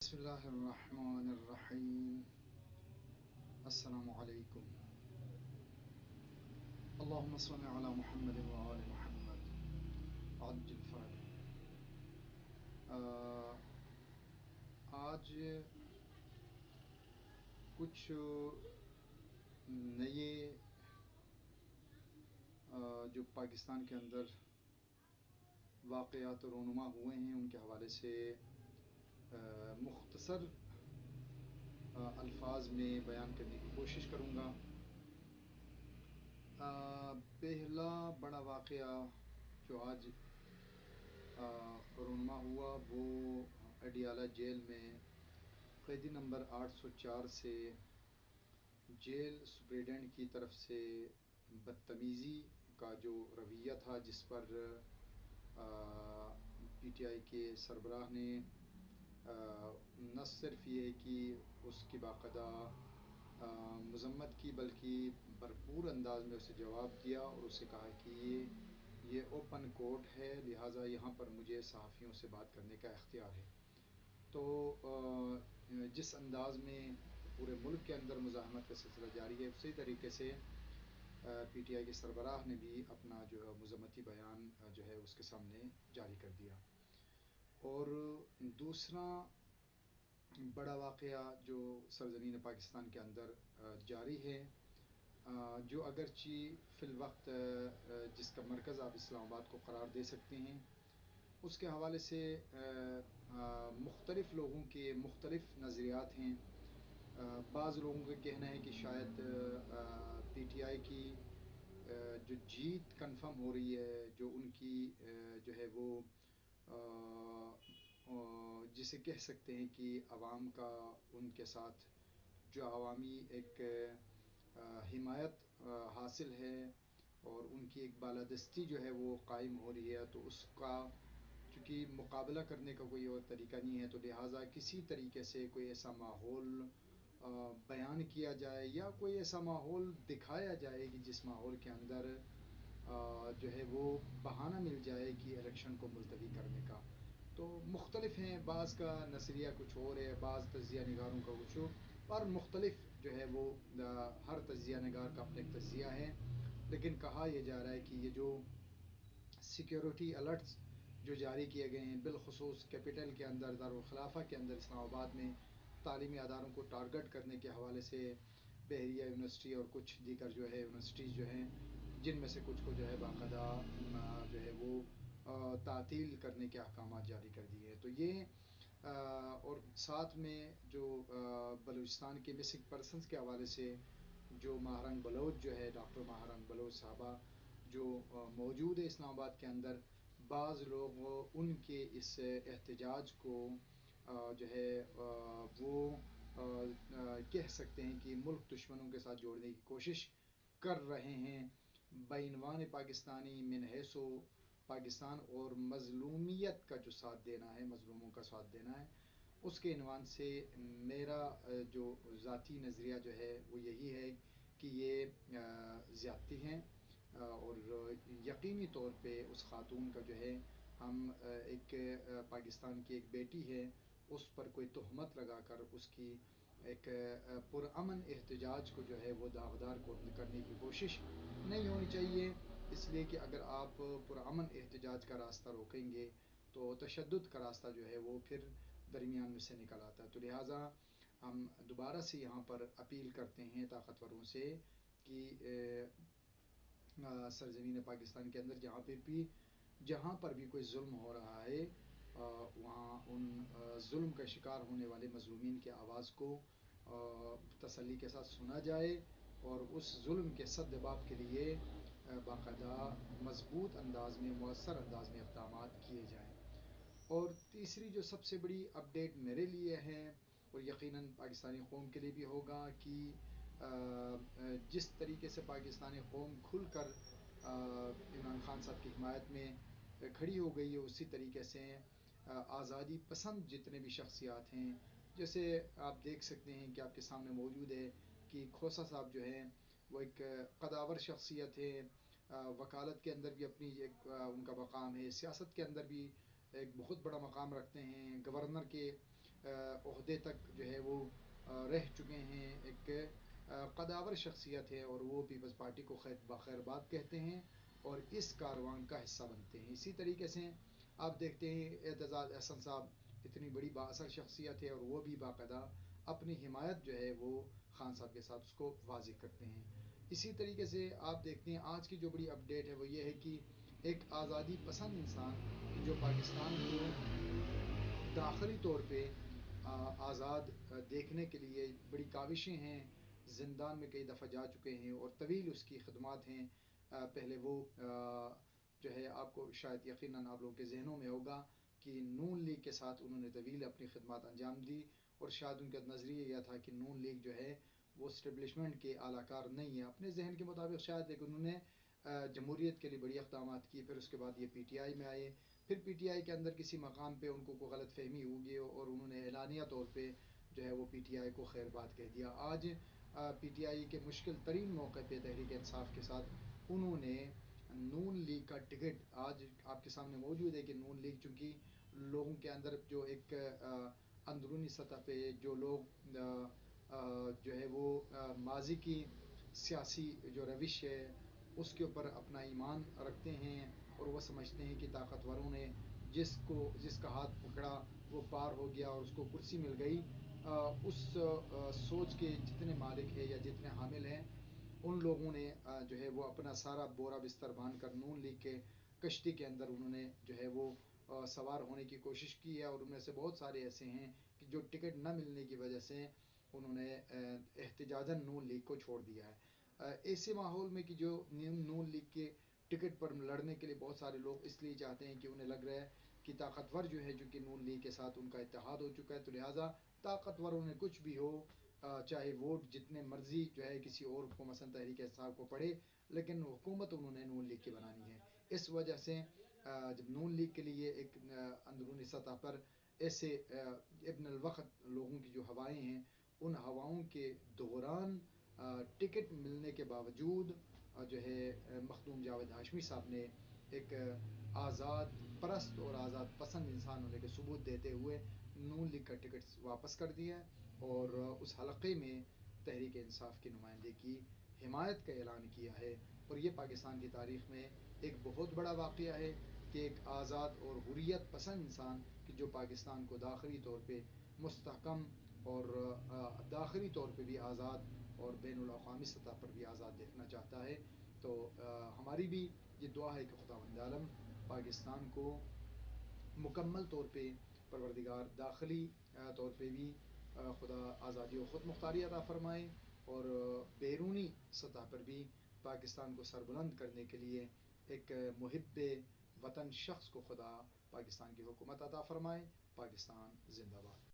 بسم الله الرحمن الرحيم. السلام عليكم. اللهم صل على محمد وآل محمد عجل فرج. آج کچھ نئے جو پاکستان کے اندر واقعات رونما ہوئے ہیں ان کے حوالے سے مختصر الفاظ میں بیان کرنے کی کوشش کروں گا. پہلا بڑا واقعہ جو آج رونما ہوا وہ اڈیالہ جیل میں قیدی نمبر 804 سے جیل سپریڈنٹ کی طرف سے بدتمیزی کا جو رویہ تھا، جس پر پی ٹی آئی کے سربراہ نے نہ صرف یہ کہ اس کی باقاعدہ مذمت کی بلکہ بھرپور انداز میں اسے جواب دیا اور اسے کہا کہ یہ اوپن کورٹ ہے، لہٰذا یہاں پر مجھے صحافیوں سے بات کرنے کا اختیار ہے. تو جس انداز میں پورے ملک کے اندر مزاحمت کا سلسلہ جاری ہے، اسی طریقے سے پی ٹی آئی کے سربراہ نے بھی اپنا جو مذمتی بیان جو ہے اس کے سامنے جاری کر دیا. اور دوسرا بڑا واقعہ جو سرزمین پاکستان کے اندر جاری ہے، جو اگرچہ فی الوقت جس کا مرکز آپ اسلام آباد کو قرار دے سکتے ہیں، اس کے حوالے سے مختلف لوگوں کے مختلف نظریات ہیں. بعض لوگوں کا کہنا ہے کہ شاید پی ٹی آئی کی جو جیت کنفرم ہو رہی ہے، جو ان کی جو ہے وہ جسے کہہ سکتے ہیں کہ عوام کا ان کے ساتھ جو عوامی ایک حمایت حاصل ہے اور ان کی ایک بالادستی جو ہے وہ قائم ہو رہی ہے، تو اس کا چونکہ مقابلہ کرنے کا کوئی اور طریقہ نہیں ہے، تو لہٰذا کسی طریقے سے کوئی ایسا ماحول بیان کیا جائے یا کوئی ایسا ماحول دکھایا جائے کہ جس ماحول کے اندر جو ہے وہ بہانہ مل جائے کہ الیکشن کو ملتوی کرنے کا. تو مختلف ہیں، بعض کا نظریہ کچھ اور ہے، بعض تجزیہ نگاروں کا کچھ اور مختلف جو ہے وہ ہر تجزیہ نگار کا اپنا ایک تجزیہ ہے. لیکن کہا یہ جا رہا ہے کہ یہ جو سیکیورٹی الرٹس جو جاری کیے گئے ہیں، بالخصوص کیپٹل کے اندر، دارالخلافہ کے اندر اسلام آباد میں تعلیمی اداروں کو ٹارگٹ کرنے کے حوالے سے بحریہ یونیورسٹی اور کچھ دیگر جو ہے یونیورسٹیز جو ہیں، جن میں سے کچھ کو جو ہے باقاعدہ جو ہے وہ تعطیل کرنے کے احکامات جاری کر دیے ہیں. تو یہ اور ساتھ میں جو بلوچستان کے مسنگ پرسنز کے حوالے سے جو ماہرنگ بلوچ جو ہے ڈاکٹر ماہرنگ بلوچ صاحبہ جو موجود ہے اسلام آباد کے اندر، بعض لوگ ان کے اس احتجاج کو جو ہے وہ کہہ سکتے ہیں کہ ملک دشمنوں کے ساتھ جوڑنے کی کوشش کر رہے ہیں بعنوان پاکستانی من حیث پاکستان، اور مظلومیت کا جو ساتھ دینا ہے، مظلوموں کا ساتھ دینا ہے، اس کے عنوان سے میرا جو ذاتی نظریہ جو ہے وہ یہی ہے کہ یہ زیادتی ہیں اور یقینی طور پہ اس خاتون کا جو ہے ہم ایک پاکستان کی ایک بیٹی ہے، اس پر کوئی تہمت لگا کر اس کی ایک پرامن احتجاج کو جو ہے وہ داغدار کرنے کی کوشش نہیں ہونی چاہیے. اس لیے کہ اگر آپ پرامن احتجاج کا راستہ روکیں گے تو تشدد کا راستہ جو ہے وہ پھر درمیان میں سے نکل آتا ہے. تو لہٰذا ہم دوبارہ سے یہاں پر اپیل کرتے ہیں طاقتوروں سے کہ سرزمین پاکستان کے اندر جہاں پر بھی کوئی ظلم ہو رہا ہے، وہاں ان ظلم کا شکار ہونے والے مظلومین کی آواز کو تسلی کے ساتھ سنا جائے اور اس ظلم کے سدباب کے لیے باقاعدہ مضبوط انداز میں، مؤثر انداز میں اقدامات کیے جائیں. اور تیسری جو سب سے بڑی اپڈیٹ میرے لیے ہے اور یقیناً پاکستانی قوم کے لیے بھی ہوگا کہ جس طریقے سے پاکستانی قوم کھل کر عمران خان صاحب کی حمایت میں کھڑی ہو گئی ہے، اسی طریقے سے آزادی پسند جتنے بھی شخصیات ہیں، جیسے آپ دیکھ سکتے ہیں کہ آپ کے سامنے موجود ہے کہ کھوسہ صاحب جو ہیں وہ ایک قداور شخصیت ہے، وکالت کے اندر بھی اپنی ایک ان کا مقام ہے، سیاست کے اندر بھی ایک بہت بڑا مقام رکھتے ہیں، گورنر کے عہدے تک جو ہے وہ رہ چکے ہیں، ایک قداور شخصیت ہے، اور وہ پیپلز پارٹی کو خیر بات کہتے ہیں اور اس کاروان کا حصہ بنتے ہیں۔ اسی طریقے سے آپ دیکھتے ہیں اعتزاز احسن صاحب اتنی بڑی بااثر شخصیت ہے، اور وہ بھی باقاعدہ اپنی حمایت جو ہے وہ خان صاحب کے ساتھ اس کو واضح کرتے ہیں۔ اسی طریقے سے آپ دیکھتے ہیں آج کی جو بڑی اپڈیٹ ہے وہ یہ ہے کہ ایک آزادی پسند انسان جو پاکستان کو داخلی طور پہ آزاد دیکھنے کے لیے بڑی کاوشیں ہیں، زندان میں کئی دفعہ جا چکے ہیں اور طویل اس کی خدمات ہیں۔ پہلے وہ جو ہے آپ کو شاید یقیناً آپ لوگوں کے ذہنوں میں ہوگا کہ نون لیگ کے ساتھ انہوں نے طویل اپنی خدمات انجام دی، اور شاید ان کا نظریہ یہ تھا کہ نون لیگ جو ہے وہ اسٹیبلشمنٹ کے اعلی کار نہیں ہے اپنے ذہن کے مطابق شاید، لیکن انہوں نے جمہوریت کے لیے بڑی اقدامات کیے۔ پھر اس کے بعد یہ پی ٹی آئی میں آئے، پھر پی ٹی آئی کے اندر کسی مقام پہ ان کو غلط فہمی ہوگی اور انہوں نے اعلانیہ طور پہ جو ہے وہ پی ٹی آئی کو خیر بات کہہ دیا۔ آج پی ٹی آئی کے مشکل ترین موقع پہ تحریک انصاف کے ساتھ انہوں نے نون لیگ کا ٹکٹ، آج آپ کے سامنے موجود ہے کہ نون لیگ چونکہ لوگوں کے اندر جو ایک اندرونی سطح پہ جو لوگ جو ہے وہ ماضی کی سیاسی جو روش ہے اس کے اوپر اپنا ایمان رکھتے ہیں، اور وہ سمجھتے ہیں کہ طاقتوروں نے جس کا ہاتھ پکڑا وہ پار ہو گیا اور اس کو کرسی مل گئی۔ اس سوچ کے جتنے مالک ہیں یا جتنے حامل ہیں ان لوگوں نے جو ہے وہ اپنا سارا بورا بستر باندھ کر نون لیگ کے کشتی کے اندر انہوں نے جو ہے وہ سوار ہونے کی کوشش کی ہے، اور ان میں سے بہت سارے ایسے ہیں کہ جو ٹکٹ نہ ملنے کی وجہ سے انہوں نے احتجاجاً نون لیگ کو چھوڑ دیا ہے۔ ایسے ماحول میں کہ جو نون لیگ کے ٹکٹ پر لڑنے کے لیے بہت سارے لوگ اس لیے چاہتے ہیں کہ انہیں لگ رہا ہے کہ طاقتور جو ہے جو کہ نون لیگ کے ساتھ ان کا اتحاد ہو چکا ہے، تو لہٰذا طاقتوروں نے کچھ بھی ہو، چاہے ووٹ جتنے مرضی جو ہے کسی اور کو مثلا تحریک انصاف کو پڑے، لیکن حکومت انہوں نے نون لیگ کی بنانی ہے۔ اس وجہ سے جب نون لیگ کے لیے ایک اندرونی سطح پر ایسے ابن الوقت لوگوں کی جو ہوائیں ہیں، ان ہواؤں کے دوران ٹکٹ ملنے کے باوجود جو ہے مخدوم جاوید ہاشمی صاحب نے ایک آزاد پرست اور آزاد پسند انسان ہونے کے ثبوت دیتے ہوئے نون لیگ کا ٹکٹ واپس کر دیا، اور اس حلقے میں تحریک انصاف کی نمائندے کی حمایت کا اعلان کیا ہے۔ اور یہ پاکستان کی تاریخ میں ایک بہت بڑا واقعہ ہے کہ ایک آزاد اور حریت پسند انسان کہ جو پاکستان کو داخلی طور پہ مستحکم اور داخلی طور پہ بھی آزاد اور بین الاقوامی سطح پر بھی آزاد دیکھنا چاہتا ہے، تو ہماری بھی یہ دعا ہے کہ خداوند عالم پاکستان کو مکمل طور پہ پروردگار داخلی طور پہ بھی خدا آزادی و خود مختاری عطا فرمائے، اور بیرونی سطح پر بھی پاکستان کو سربلند کرنے کے لیے ایک محب وطن شخص کو خدا پاکستان کی حکومت عطا فرمائے۔ پاکستان زندہ باد۔